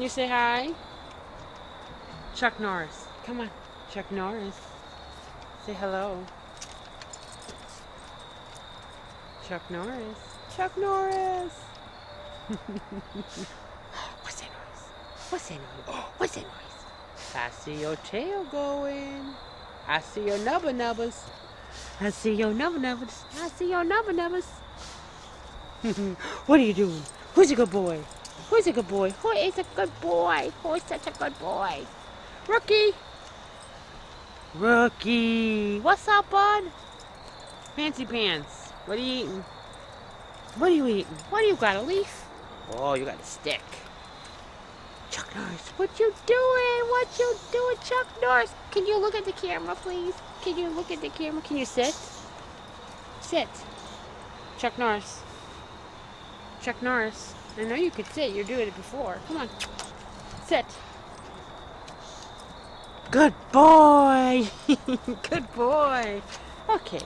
you say hi? Chuck Norris. Come on. Chuck Norris. Say hello. Chuck Norris. Chuck Norris. What's that noise? What's that noise? What's that noise? I see your tail going. I see your nubber nubbers. I see your nubber nubbers. I see your nubber nubbers. What are you doing? Who's a good boy? Who's a good boy? Who is a good boy? Who is such a good boy? Rookie! Rookie! What's up, bud? Fancy pants. What are you eating? What are you eating? What do you got, a leaf? Oh, you got a stick. Chuck Norris, what you doing? What you doing, Chuck Norris? Can you look at the camera, please? Can you look at the camera? Can you sit? Sit. Chuck Norris. Chuck Norris. I know you could sit. You're doing it before. Come on. Sit. Good boy. Good boy. Okay.